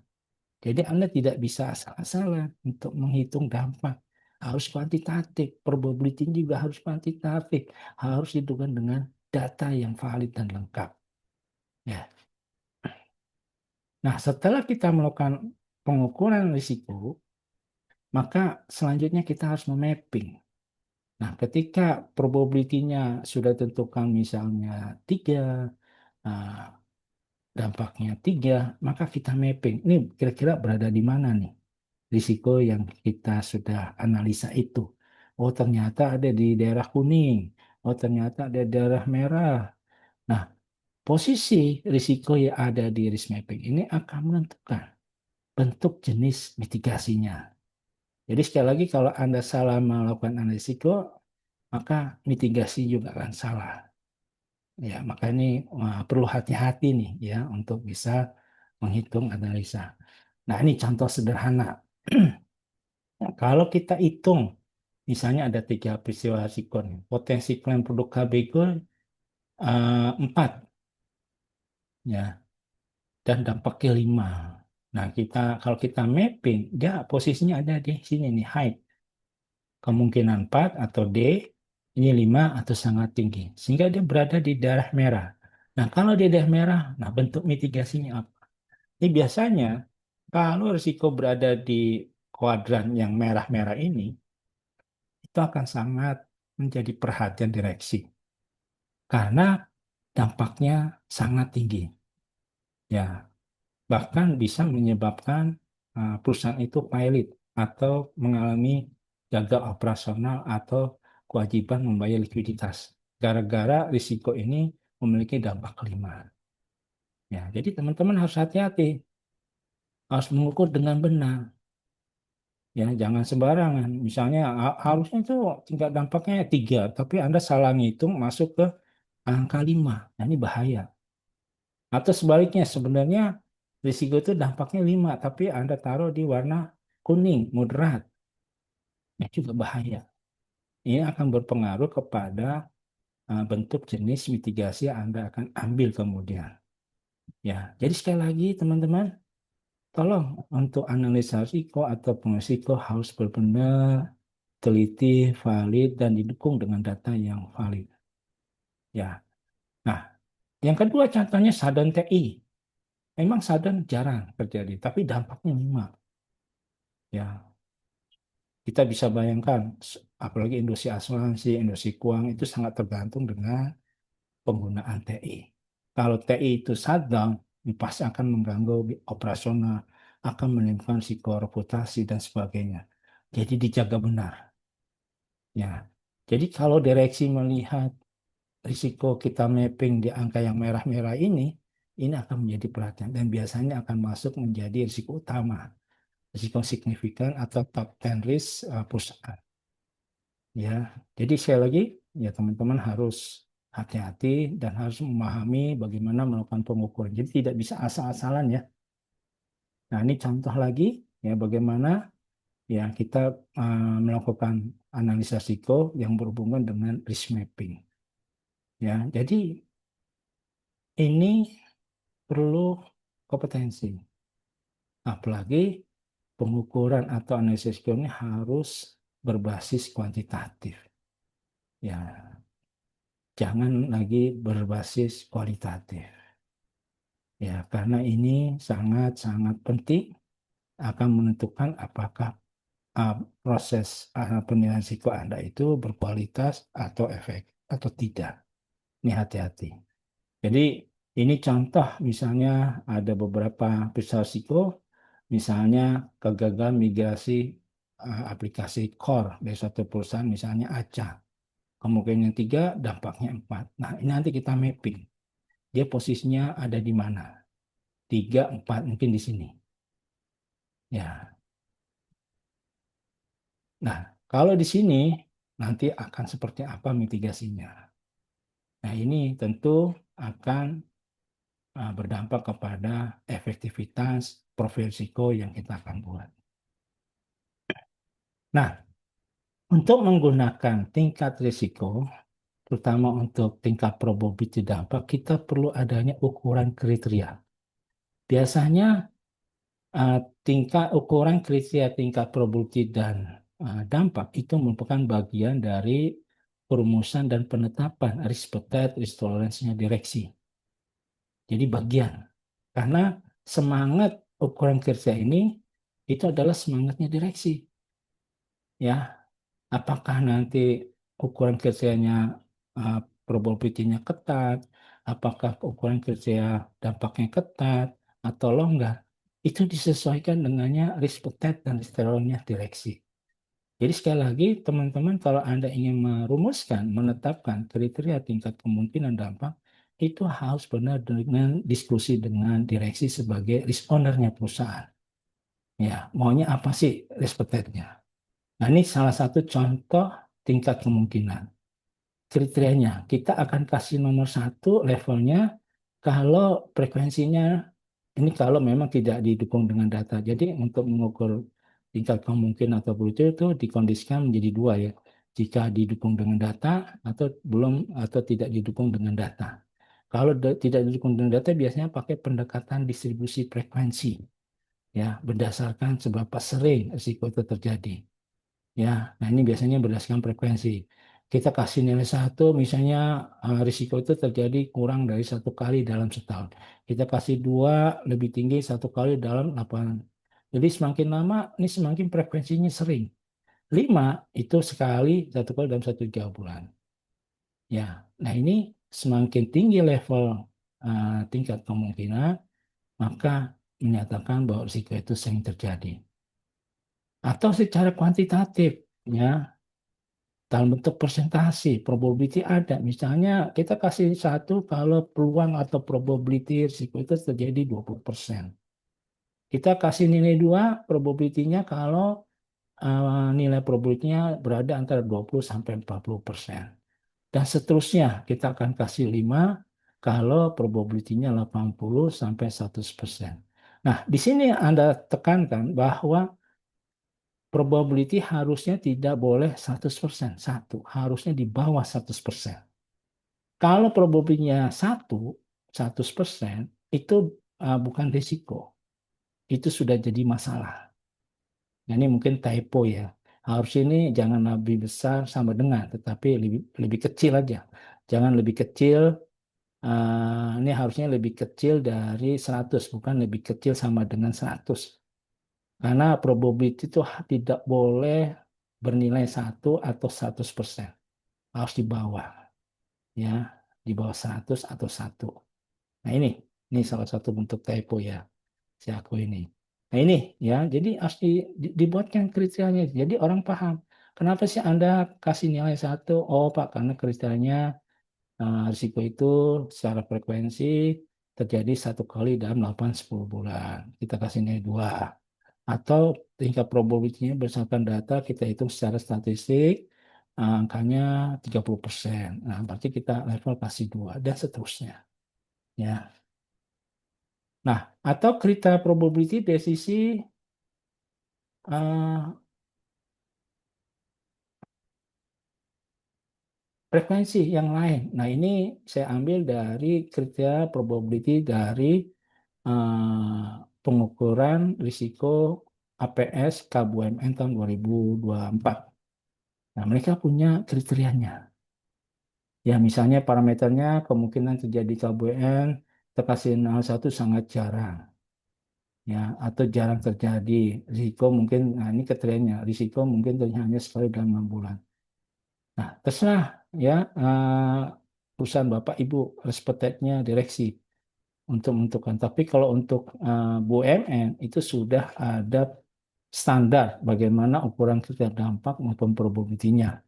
Jadi Anda tidak bisa asal-asalan untuk menghitung dampak. Harus kuantitatif, probability juga harus kuantitatif, harus dihitungkan dengan data yang valid dan lengkap. Ya. Nah, setelah kita melakukan pengukuran risiko, maka selanjutnya kita harus memapping. Nah, ketika probability-nya sudah tentukan misalnya 3, dampaknya 3, maka kita mapping. Ini kira-kira berada di mana nih risiko yang kita sudah analisa itu. Oh, ternyata ada di daerah kuning. Oh, ternyata ada di daerah merah. Nah, posisi risiko yang ada di risk mapping ini akan menentukan bentuk jenis mitigasinya. Jadi sekali lagi kalau Anda salah melakukan analisis risiko, maka mitigasi juga akan salah. Ya, maka ini perlu hati-hati nih ya untuk bisa menghitung analisa. Nah, ini contoh sederhana. Kalau kita hitung, misalnya ada 3 peristiwa risiko nih. Potensi klaim produk HBG 4, ya, dan dampaknya 5. Nah, kalau kita mapping, dia posisinya ada di sini nih, high. Kemungkinan 4 atau D, ini 5 atau sangat tinggi. Sehingga dia berada di daerah merah. Nah, kalau di daerah merah, nah bentuk mitigasinya apa? Ini biasanya kalau risiko berada di kuadran yang merah-merah ini, itu akan sangat menjadi perhatian direksi. Karena dampaknya sangat tinggi. Ya, bahkan bisa menyebabkan perusahaan itu pilot atau mengalami gagal operasional atau kewajiban membayar likuiditas. Gara-gara risiko ini memiliki dampak kelima. Ya, jadi teman-teman harus hati-hati, harus mengukur dengan benar. Ya, jangan sembarangan. Misalnya harusnya itu tingkat dampaknya 3, tapi Anda salah ngitung masuk ke angka 5. Nah, ini bahaya. Atau sebaliknya, sebenarnya risiko itu dampaknya 5, tapi Anda taruh di warna kuning, moderat. Ini juga bahaya. Ini akan berpengaruh kepada bentuk jenis mitigasi yang Anda akan ambil kemudian. Ya, jadi sekali lagi teman-teman, tolong untuk analisa risiko atau pengerisiko harus benar-benar teliti, valid, dan didukung dengan data yang valid. Ya, nah yang kedua contohnya sudden TI. Memang sudden jarang terjadi, tapi dampaknya minimal. Ya, kita bisa bayangkan, apalagi industri asuransi, industri keuangan itu sangat tergantung dengan penggunaan TI. Kalau TI itu shutdown, ini pasti akan mengganggu operasional, akan menimbulkan risiko reputasi dan sebagainya. Jadi dijaga benar. Ya, jadi kalau direksi melihat risiko kita mapping di angka yang merah-merah ini akan menjadi perhatian dan biasanya akan masuk menjadi risiko utama, risiko signifikan atau top 10 risk perusahaan. Ya, jadi sekali lagi ya teman-teman harus hati-hati dan harus memahami bagaimana melakukan pengukuran. Jadi tidak bisa asal-asalan ya. Nah, ini contoh lagi ya bagaimana ya kita melakukan analisa risiko yang berhubungan dengan risk mapping. Ya, jadi ini perlu kompetensi. Apalagi pengukuran atau analisis risiko ini harus berbasis kuantitatif. Ya, jangan lagi berbasis kualitatif. Ya, karena ini sangat-sangat penting akan menentukan apakah proses penilaian risiko Anda itu berkualitas atau efek atau tidak. Ini hati-hati. Jadi ini contoh misalnya ada beberapa peristiwa risiko, misalnya kegagalan migrasi aplikasi core dari suatu perusahaan misalnya ACA. Kemungkinan yang 3, dampaknya 4. Nah, ini nanti kita mapping. Dia posisinya ada di mana? 3, 4, mungkin di sini. Ya. Nah, kalau di sini nanti akan seperti apa mitigasinya. Nah, ini tentu akan berdampak kepada efektivitas profil risiko yang kita akan buat. Nah, untuk menggunakan tingkat risiko, terutama untuk tingkat probability dampak, kita perlu adanya ukuran kriteria. Biasanya tingkat ukuran kriteria tingkat probability dan dampak itu merupakan bagian dari perumusan dan penetapan risk appetite, risk tolerance-nya direksi. Jadi bagian. Karena semangat ukuran kriteria ini itu adalah semangatnya direksi. Ya, apakah nanti ukuran kriterianya probability-nya ketat, apakah ukuran kriteria dampaknya ketat atau longgar, itu disesuaikan dengannya risk appetite dan risk tolerance-nya direksi. Jadi sekali lagi teman-teman kalau Anda ingin merumuskan, menetapkan kriteria tingkat kemungkinan dampak, itu harus benar dengan diskusi dengan direksi sebagai risk owner-nya perusahaan. Ya, maunya apa sih risk appetite-nya? Nah, ini salah satu contoh tingkat kemungkinan. Kriterianya, kita akan kasih nomor satu levelnya kalau frekuensinya ini kalau memang tidak didukung dengan data. Jadi untuk mengukur tingkat kemungkinan atau begitu itu dikondisikan menjadi dua ya. Jika didukung dengan data atau belum atau tidak didukung dengan data. Kalau tidak didukung dengan data biasanya pakai pendekatan distribusi frekuensi ya berdasarkan seberapa sering risiko itu terjadi. Ya, nah ini biasanya berdasarkan frekuensi. Kita kasih nilai satu, misalnya risiko itu terjadi kurang dari satu kali dalam setahun. Kita kasih dua, lebih tinggi satu kali dalam 8. Jadi semakin lama, ini semakin frekuensinya sering. Lima itu sekali, satu kali dalam 1 3 bulan. Ya, nah ini semakin tinggi level tingkat kemungkinan, maka menyatakan bahwa risiko itu sering terjadi. Atau secara kuantitatif, ya dalam bentuk persentase, probability ada. Misalnya kita kasih satu kalau peluang atau probability risiko itu terjadi 20%. Kita kasih nilai dua, probability-nya kalau nilai probability-nya berada antara 20 sampai 40%. Dan seterusnya, kita akan kasih 5 kalau probability-nya 80 sampai 100%. Nah, di sini Anda tekankan bahwa probability harusnya tidak boleh 100%. Satu, harusnya di bawah 100%. Kalau probability-nya 100%, itu bukan risiko. Itu sudah jadi masalah. Nah, ini mungkin typo ya. Harus ini jangan lebih besar sama dengan, tetapi lebih lebih kecil aja. Jangan lebih kecil, ini harusnya lebih kecil dari 100, bukan lebih kecil sama dengan 100. Karena probability itu tidak boleh bernilai 1 atau 100%. Harus di bawah, ya, di bawah 100 atau 1. Nah ini salah satu bentuk typo ya, si aku ini. Nah ini ya, jadi harus dibuatkan kriterianya. Jadi orang paham. Kenapa sih Anda kasih nilai satu? Oh Pak, karena kriterianya risiko itu secara frekuensi terjadi satu kali dalam 8 10 bulan. Kita kasih nilai 2. Atau tingkat probability-nya berdasarkan data kita hitung secara statistik angkanya 30%. Nah, berarti kita level kasih 2 dan seterusnya. Ya. Nah, atau kriteria probability dari sisi eh, frekuensi yang lain. Nah, ini saya ambil dari kriteria probability dari pengukuran risiko APS KBUMN tahun 2024. Nah, mereka punya kriterianya. Ya, misalnya parameternya kemungkinan terjadi KBUMN terkasih 0,1 sangat jarang. Ya, atau jarang terjadi. Risiko mungkin, nah ini kriterianya, risiko mungkin terjadi hanya sekali dalam 6 bulan. Nah, terserah ya perusahaan Bapak Ibu respectednya direksi untuk menentukan. Tapi kalau untuk BUMN itu sudah ada standar bagaimana ukuran kriteria dampak maupun probability-nya.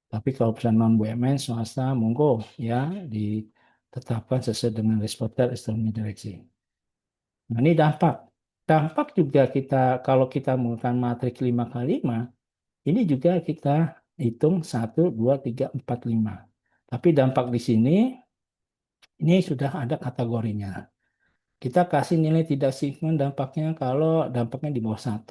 Tapi kalau perusahaan non BUMN swasta monggo ya ditetapkan sesuai dengan respected instrumen direksi. Nah, ini dampak. Dampak juga kita kalau kita menggunakan matrik 5x5 ini juga kita hitung 1 2 3 4 5. Tapi dampak di sini ini sudah ada kategorinya. Kita kasih nilai tidak signifikan dampaknya kalau dampaknya di bawah 1.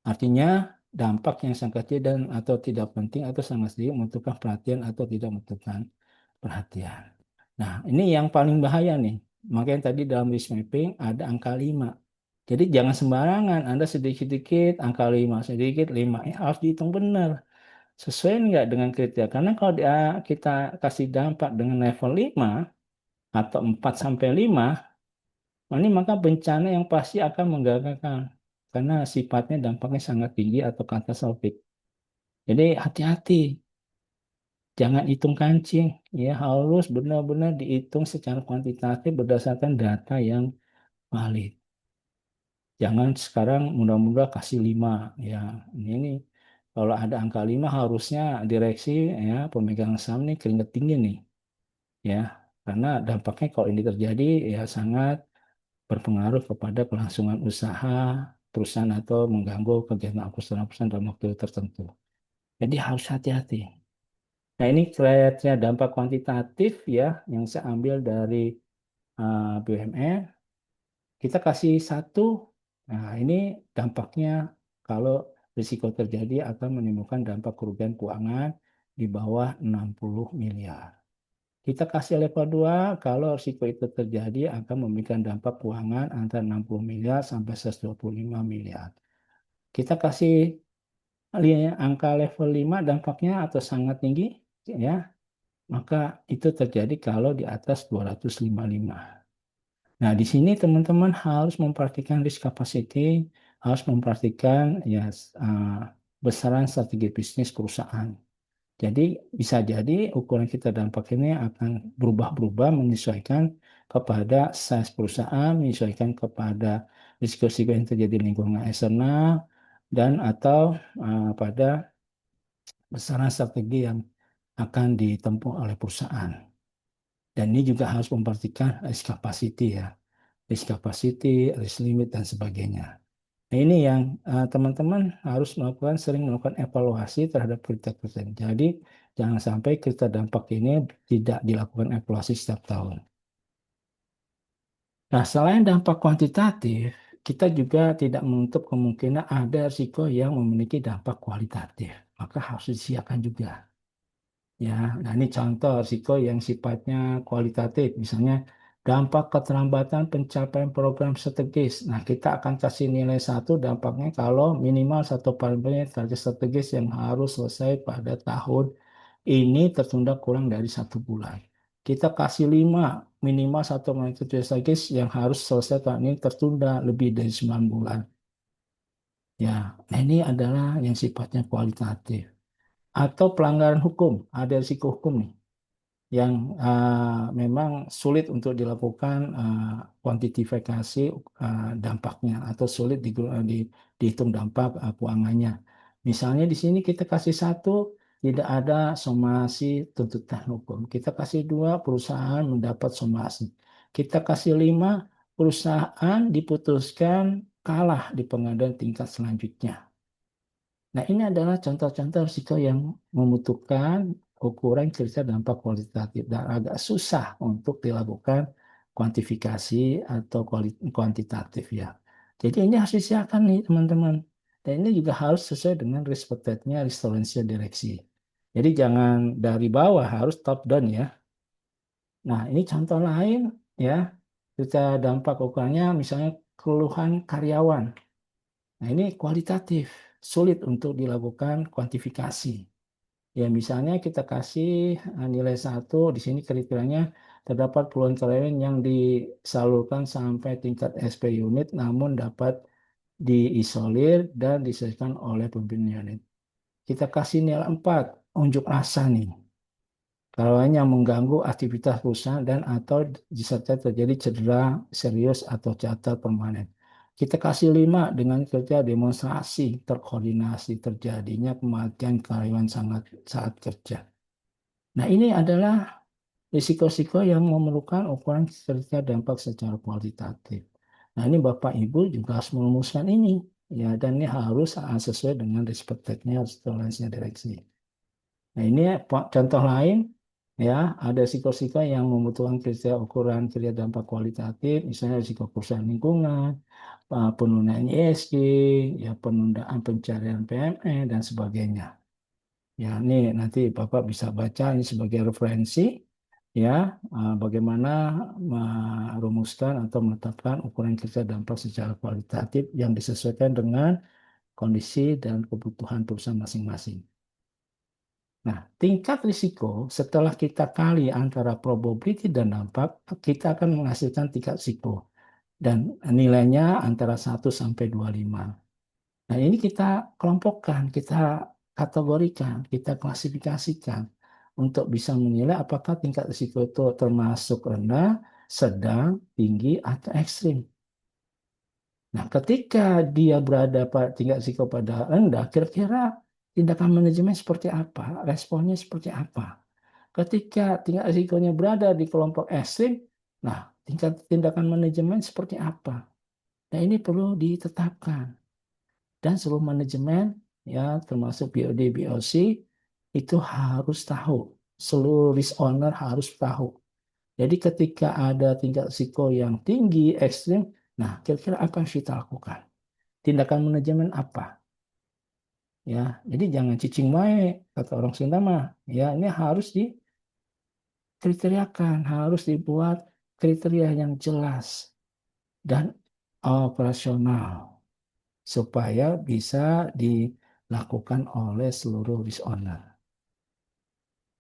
Artinya dampak yang sangat kecil dan atau tidak penting atau sangat sedikit membutuhkan perhatian atau tidak membutuhkan perhatian. Nah, ini yang paling bahaya nih. Makanya tadi dalam risk mapping ada angka 5. Jadi jangan sembarangan, Anda sedikit-sedikit angka 5, sedikit 5. Ya, harus dihitung benar. Sesuai nggak dengan kriteria. Karena kalau kita kasih dampak dengan level 5 atau 4 sampai 5, ini maka bencana yang pasti akan menggagalkan. Karena sifatnya dampaknya sangat tinggi atau katastrofik. Jadi hati-hati. Jangan hitung kancing. Ya, harus benar-benar dihitung secara kuantitatif berdasarkan data yang valid. Jangan sekarang mudah-mudah kasih 5. Ya, ini kalau ada angka 5 harusnya direksi ya pemegang saham nih keringet dingin nih. Ya, karena dampaknya kalau ini terjadi ya sangat berpengaruh kepada kelangsungan usaha perusahaan atau mengganggu kegiatan operasional perusahaan dalam waktu tertentu. Jadi harus hati-hati. Nah, ini kriteria dampak kuantitatif ya yang saya ambil dari BUMN. Kita kasih satu. Nah, ini dampaknya kalau risiko terjadi akan menimbulkan dampak kerugian keuangan di bawah 60 miliar. Kita kasih level 2 kalau risiko itu terjadi akan memberikan dampak keuangan antara 60 miliar sampai 125 miliar. Kita kasih angka level 5 dampaknya atau sangat tinggi ya, maka itu terjadi kalau di atas 255. Nah, di sini teman-teman harus memperhatikan risk capacity, harus memperhatikan ya besaran strategi bisnis perusahaan. Jadi bisa jadi ukuran kita dampak ini akan berubah-berubah menyesuaikan kepada size perusahaan, menyesuaikan kepada risiko-risiko yang terjadi di lingkungan eksternal, dan atau pada besaran strategi yang akan ditempuh oleh perusahaan. Dan ini juga harus memperhatikan risk capacity ya, risk capacity, risk limit, dan sebagainya. Nah, ini yang teman-teman harus sering melakukan evaluasi terhadap kriteria. Jadi, jangan sampai kriteria dampak ini tidak dilakukan evaluasi setiap tahun. Nah, selain dampak kuantitatif, kita juga tidak menutup kemungkinan ada risiko yang memiliki dampak kualitatif. Maka harus disiapkan juga. Ya, nah ini contoh risiko yang sifatnya kualitatif, misalnya dampak keterlambatan pencapaian program strategis. Nah, kita akan kasih nilai satu dampaknya kalau minimal satu proyek target strategis yang harus selesai pada tahun ini tertunda kurang dari 1 bulan. Kita kasih 5, minimal satu proyek strategis yang harus selesai tahun ini tertunda lebih dari 9 bulan. Ya, nah ini adalah yang sifatnya kualitatif. Atau pelanggaran hukum, ada risiko hukum nih yang memang sulit untuk dilakukan kuantifikasi dampaknya atau sulit dihitung dampak keuangannya. Misalnya di sini kita kasih satu, tidak ada somasi tuntutan hukum. Kita kasih dua, perusahaan mendapat somasi. Kita kasih lima, perusahaan diputuskan kalah di pengadilan tingkat selanjutnya. Nah, ini adalah contoh-contoh risiko yang membutuhkan ukuran cerita dampak kualitatif dan agak susah untuk dilakukan kuantifikasi atau kuantitatif ya. Jadi ini harus disiapkan nih teman-teman. Dan ini juga harus sesuai dengan risk appetite-nya restoransi direksi. Jadi jangan dari bawah, harus top down ya. Nah, ini contoh lain ya. Kita dampak ukurannya misalnya keluhan karyawan. Nah, ini kualitatif, sulit untuk dilakukan kuantifikasi. Ya, misalnya kita kasih nilai satu, di sini kriterianya terdapat keluhan karyawan yang disalurkan sampai tingkat SP unit, namun dapat diisolir dan diselesaikan oleh pemimpin unit. Kita kasih nilai 4, unjuk rasa nih. Kalau yang mengganggu aktivitas perusahaan dan atau disertai terjadi cedera serius atau catat permanen. Kita kasih 5 dengan kerja demonstrasi terkoordinasi terjadinya kematian karyawan sangat saat kerja. Nah, ini adalah risiko-risiko yang memerlukan ukuran kerja dampak secara kualitatif. Nah, ini Bapak Ibu juga harus merumuskan ini ya, dan ini harus sesuai dengan respektnya toleransinya direksi. Nah, ini contoh lain ya, ada risiko-risiko yang membutuhkan kriteria ukuran kriteria dampak kualitatif, misalnya risiko kerusakan lingkungan, penundaan ISG, ya penundaan pencarian PME dan sebagainya. Ya, ini nanti Bapak bisa baca ini sebagai referensi ya, bagaimana merumuskan atau menetapkan ukuran kriteria dampak secara kualitatif yang disesuaikan dengan kondisi dan kebutuhan perusahaan masing-masing. Nah, tingkat risiko setelah kita kali antara probability dan dampak, kita akan menghasilkan tingkat risiko. Dan nilainya antara 1 sampai 25. Nah, ini kita kelompokkan, kita kategorikan, kita klasifikasikan untuk bisa menilai apakah tingkat risiko itu termasuk rendah, sedang, tinggi, atau ekstrim. Nah, ketika dia berada pada tingkat risiko pada rendah, kira-kira tindakan manajemen seperti apa? Responnya seperti apa? Ketika tingkat risikonya berada di kelompok ekstrim, nah tingkat tindakan manajemen seperti apa? Nah, ini perlu ditetapkan. dan seluruh manajemen ya termasuk BOD BOC itu harus tahu, seluruh risk owner harus tahu. Jadi ketika ada tingkat risiko yang tinggi, ekstrim, nah kira-kira apa yang kita lakukan? Tindakan manajemen apa? Ya, jadi jangan cicing wae kata orang Sunda mah. Ya, ini harus dikriteriakan, harus dibuat kriteria yang jelas dan operasional supaya bisa dilakukan oleh seluruh risk owner.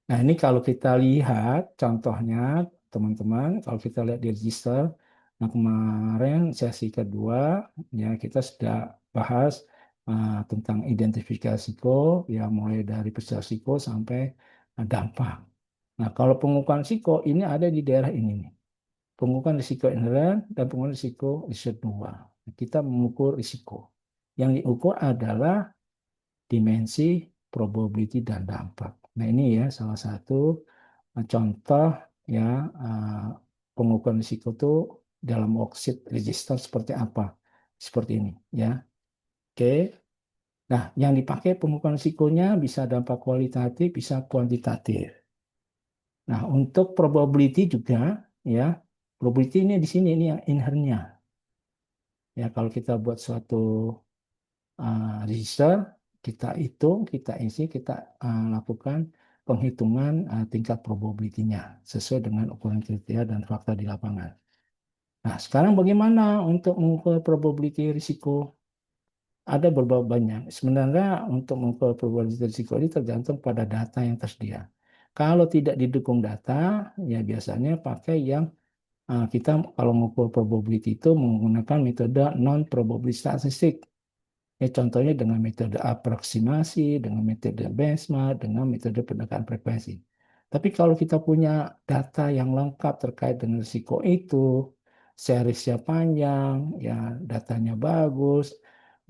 Nah, ini kalau kita lihat contohnya, teman-teman, kalau kita lihat di register, nah kemarin sesi kedua, ya kita sudah bahas tentang identifikasi risiko, ya mulai dari persiapan risiko sampai dampak. Nah, kalau pengukuran risiko ini ada di daerah ini nih. Pengukuran risiko inheren dan pengukuran risiko residual. Kita mengukur risiko. Yang diukur adalah dimensi, probability, dan dampak. Nah, ini ya salah satu contoh ya eh, pengukuran risiko itu dalam worksheet register seperti apa? Seperti ini ya. Oke. Nah, yang dipakai pengukuran risikonya bisa dampak kualitatif, bisa kuantitatif. Nah, untuk probability juga ya, probability ini di sini ini yang inherentnya. Ya, kalau kita buat suatu register, kita hitung, kita isi, kita lakukan penghitungan tingkat probability-nya sesuai dengan ukuran kriteria dan fakta di lapangan. Nah, sekarang bagaimana untuk mengukur probability risiko? Ada beberapa banyak. Sebenarnya untuk mengukur probability risiko ini tergantung pada data yang tersedia. Kalau tidak didukung data, ya biasanya pakai yang kita kalau mengukur probability itu menggunakan metode non-probability statistik. Ya, contohnya dengan metode aproksimasi, dengan metode benchmark, dengan metode pendekatan frekuensi. Tapi kalau kita punya data yang lengkap terkait dengan risiko itu, seriesnya panjang, ya datanya bagus.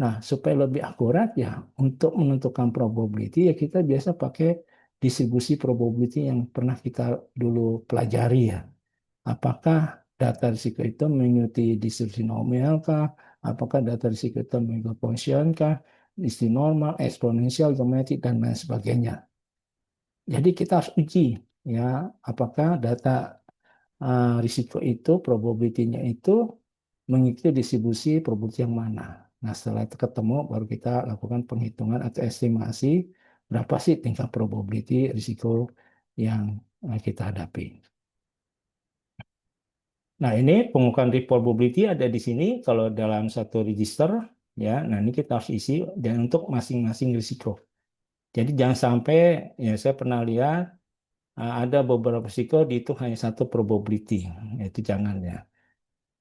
Nah, supaya lebih akurat ya untuk menentukan probability ya kita biasa pakai distribusi probability yang pernah kita dulu pelajari ya. Apakah data risiko itu mengikuti distribusi nominal kah? Apakah data risiko itu mengikuti Gaussian kah? Distribusi normal, eksponensial, geometrik, dan lain sebagainya. Jadi kita harus uji ya apakah data risiko itu, probability-nya itu mengikuti distribusi probability yang mana. Nah, setelah itu ketemu, baru kita lakukan penghitungan atau estimasi berapa sih tingkat probability risiko yang kita hadapi. Nah, ini pengukuran probability ada di sini kalau dalam satu register ya. Nah, ini kita harus isi dan untuk masing-masing risiko. Jadi jangan sampai ya saya pernah lihat ada beberapa risiko dihitung hanya satu probability. Itu jangan ya.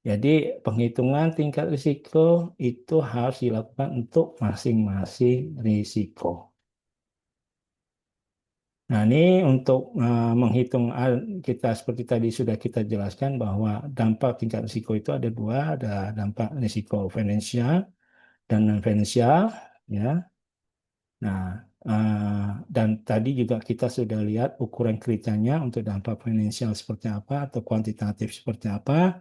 Jadi penghitungan tingkat risiko itu harus dilakukan untuk masing-masing risiko. Nah, ini untuk menghitung kita seperti tadi sudah kita jelaskan bahwa dampak tingkat risiko itu ada dua, ada dampak risiko finansial dan non finansial, ya. Nah, dan tadi juga kita sudah lihat ukuran kriterianya untuk dampak finansial seperti apa atau kuantitatif seperti apa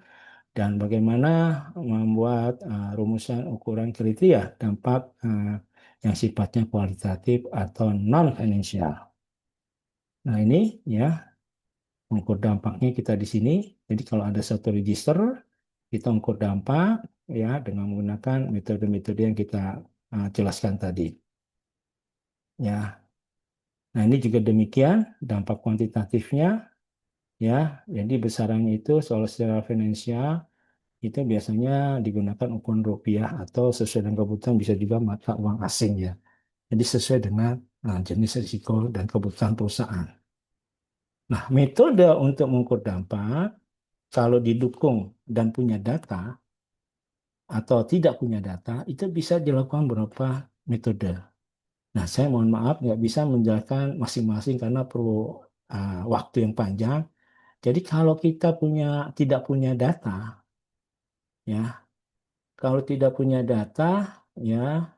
dan bagaimana membuat rumusan ukuran kriteria dampak yang sifatnya kualitatif atau non finansial. Nah, ini ya ukur dampaknya kita di sini. Jadi kalau ada satu register, kita ukur dampak ya dengan menggunakan metode-metode yang kita jelaskan tadi. Ya. Nah, ini juga demikian dampak kuantitatifnya ya. Jadi besarannya itu soal secara finansial itu biasanya digunakan ukuran rupiah atau sesuai dengan kebutuhan bisa juga mata uang asing ya. Jadi sesuai dengan jenis risiko dan kebutuhan perusahaan. Nah, metode untuk mengukur dampak kalau didukung dan punya data atau tidak punya data, itu bisa dilakukan beberapa metode. Nah, saya mohon maaf nggak bisa menjelaskan masing-masing karena perlu waktu yang panjang. Jadi kalau kita tidak punya data, ya, kalau tidak punya data, ya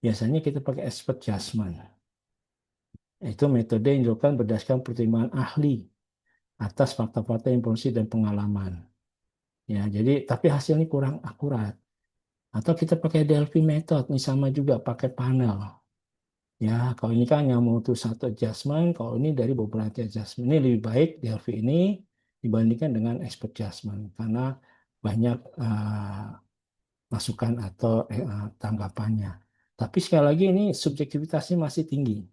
biasanya kita pakai expert judgment. Itu metode yang dilakukan berdasarkan pertimbangan ahli atas fakta-fakta informasi dan pengalaman. Ya, jadi tapi hasilnya kurang akurat. Atau kita pakai Delphi method, ini sama juga pakai panel. Ya, kalau ini kan yang mau tuh satu adjustment, kalau ini dari beberapa adjustment. Ini lebih baik Delphi ini dibandingkan dengan expert adjustment karena banyak masukan atau tanggapannya. Tapi sekali lagi ini subjektivitasnya masih tinggi,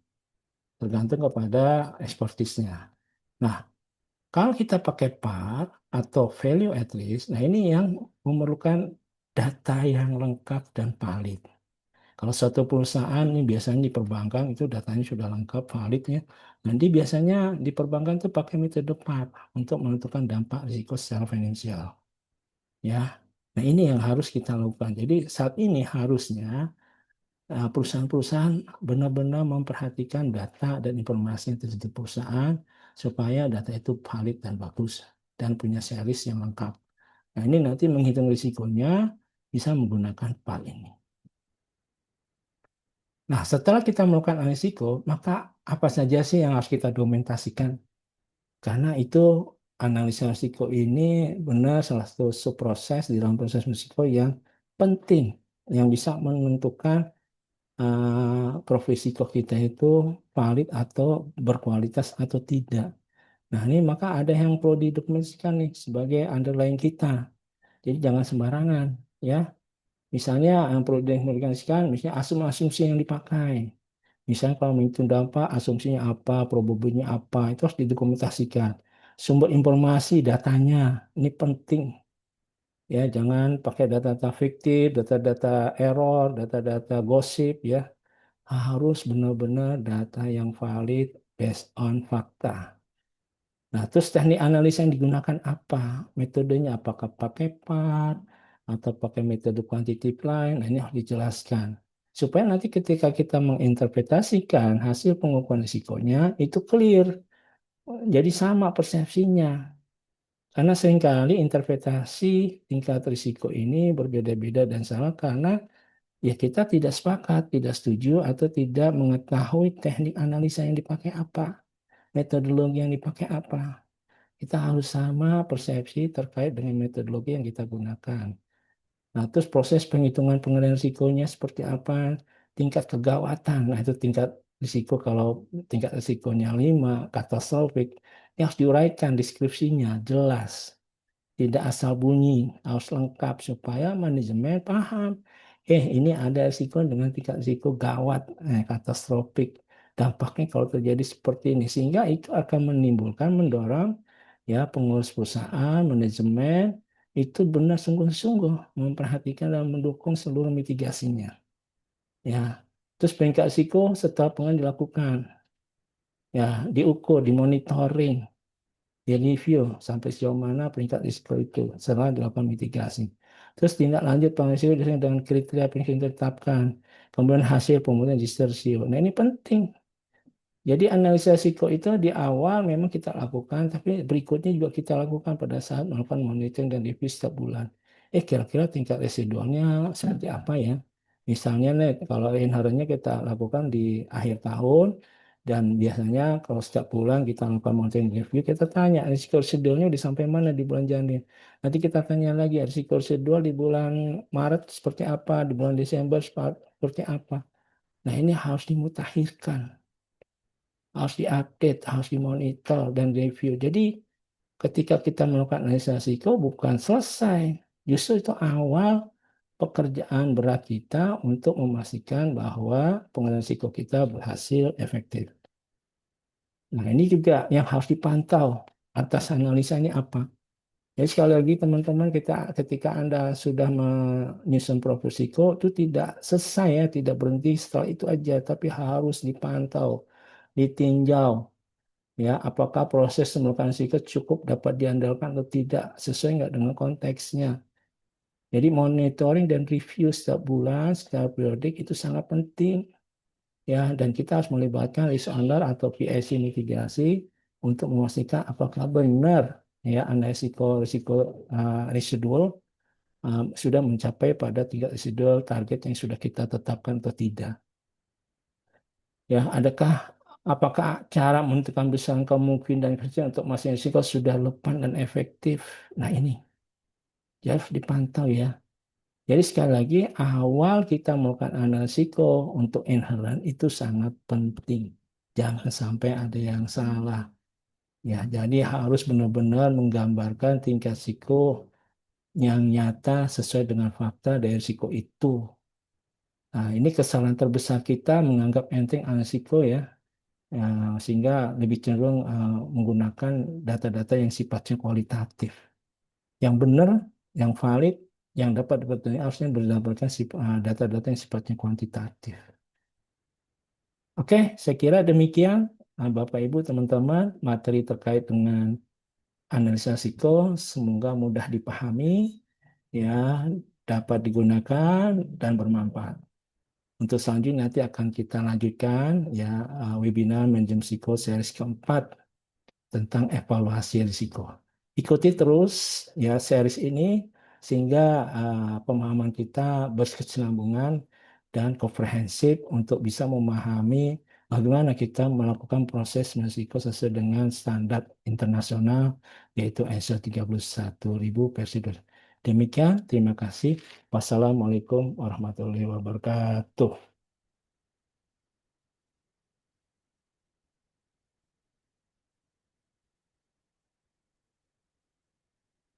tergantung kepada expertise-nya. Nah, kalau kita pakai PAR atau value at risk, nah ini yang memerlukan data yang lengkap dan valid. Kalau suatu perusahaan ini biasanya di perbankan itu datanya sudah lengkap, valid ya. Nanti biasanya di perbankan itu pakai metode PAR untuk menentukan dampak risiko secara finansial. Ya, nah ini yang harus kita lakukan. Jadi saat ini harusnya perusahaan-perusahaan benar-benar memperhatikan data dan informasi yang terjadi di perusahaan supaya data itu valid dan bagus dan punya series yang lengkap. Nah, ini nanti menghitung risikonya bisa menggunakan PAR ini. Nah, setelah kita melakukan analisis risiko, maka apa saja sih yang harus kita dokumentasikan? Karena itu analisa risiko ini benar salah satu subproses di dalam proses risiko yang penting, yang bisa menentukan profesi kok kita itu valid atau berkualitas atau tidak. Nah, ini maka ada yang perlu didokumentasikan nih sebagai underlying kita. Jadi jangan sembarangan, ya. Misalnya yang perlu didokumentasikan, misalnya asumsi yang dipakai. Misalnya kalau menghitung dampak, asumsinya apa, probabilitasnya apa, itu harus didokumentasikan. Sumber informasi, datanya, ini penting. Ya, jangan pakai data-data fiktif, data-data error, data-data gosip, ya harus benar-benar data yang valid based on fakta. Nah, terus teknik analisa yang digunakan apa? Metodenya apakah pakai PAR atau pakai metode quantitative line? Nah, ini harus dijelaskan. Supaya nanti ketika kita menginterpretasikan hasil pengukuran risikonya itu clear. Jadi sama persepsinya. Karena seringkali interpretasi tingkat risiko ini berbeda-beda dan salah karena ya kita tidak sepakat, tidak setuju, atau tidak mengetahui teknik analisa yang dipakai apa, metodologi yang dipakai apa. Kita harus sama persepsi terkait dengan metodologi yang kita gunakan. Nah, terus proses penghitungan pengendalian risikonya seperti apa, tingkat kegawatan. Nah, itu tingkat risiko kalau tingkat risikonya 5, katastrofik, ini harus diuraikan deskripsinya, jelas tidak asal bunyi, harus lengkap supaya manajemen paham. Ini ada risiko dengan tingkat risiko gawat, katastrofik. Dampaknya kalau terjadi seperti ini, sehingga itu akan menimbulkan, mendorong ya pengurus perusahaan, manajemen itu benar sungguh-sungguh memperhatikan dan mendukung seluruh mitigasinya. Ya, terus peringkat risiko setelah pengen dilakukan, ya diukur, dimonitoring, di review sampai sejauh mana peringkat risiko itu setelah dilakukan mitigasi. Terus tindak lanjut pengisian dengan kriteria yang ditetapkan. Kemudian hasil pemulihan distersio. Nah ini penting. Jadi analisa risiko itu di awal memang kita lakukan, tapi berikutnya juga kita lakukan pada saat melakukan monitoring dan review setiap bulan. Kira-kira tingkat residualnya seperti apa ya? Misalnya nih, kalau inheritnya kita lakukan di akhir tahun, dan biasanya kalau setiap bulan kita lakukan monitoring review, kita tanya risiko residualnya di sampai mana di bulan Januari. Nanti kita tanya lagi risiko residual di bulan Maret seperti apa, di bulan Desember seperti apa. Nah ini harus dimutakhirkan, harus diupdate, harus dimonitor dan review. Jadi ketika kita melakukan analisa risiko bukan selesai, justru itu awal pekerjaan berat kita untuk memastikan bahwa pengelolaan risiko kita berhasil efektif. Nah ini juga yang harus dipantau atas analisa ini apa. Jadi sekali lagi teman-teman kita ketika Anda sudah menyusun profil risiko itu tidak selesai ya, tidak berhenti setelah itu aja, tapi harus dipantau, ditinjau, ya apakah proses melakukan risiko cukup dapat diandalkan atau tidak sesuai nggak dengan konteksnya. Jadi monitoring dan review setiap bulan secara periodik itu sangat penting ya, dan kita harus melibatkan risk owner atau PIC mitigasi untuk memastikan apakah benar ya analisis risiko residual sudah mencapai pada tingkat residual target yang sudah kita tetapkan atau tidak. Ya, apakah cara menentukan besaran kemungkinan dan kecil untuk masing risiko sudah lepan dan efektif? Nah, ini ya harus dipantau ya. Jadi sekali lagi, awal kita melakukan analisiko untuk inherent itu sangat penting. Jangan sampai ada yang salah. Ya, jadi harus benar-benar menggambarkan tingkat risiko yang nyata sesuai dengan fakta dari risiko itu. Nah, ini kesalahan terbesar kita menganggap enteng risiko ya. Ya, sehingga lebih cenderung menggunakan data-data yang sifatnya kualitatif. Yang benar, yang valid, yang dapat dipercaya harusnya berdasarkan data-data yang sifatnya kuantitatif. Oke, saya kira demikian Bapak Ibu teman-teman materi terkait dengan analisa risiko semoga mudah dipahami ya, dapat digunakan dan bermanfaat. Untuk selanjutnya nanti akan kita lanjutkan ya webinar manajemen risiko series keempat tentang evaluasi risiko. Ikuti terus ya series ini sehingga pemahaman kita berkesinambungan dan komprehensif untuk bisa memahami bagaimana kita melakukan proses risiko sesuai dengan standar internasional yaitu ISO 31000 versi 2. Demikian, terima kasih. Wassalamualaikum warahmatullahi wabarakatuh.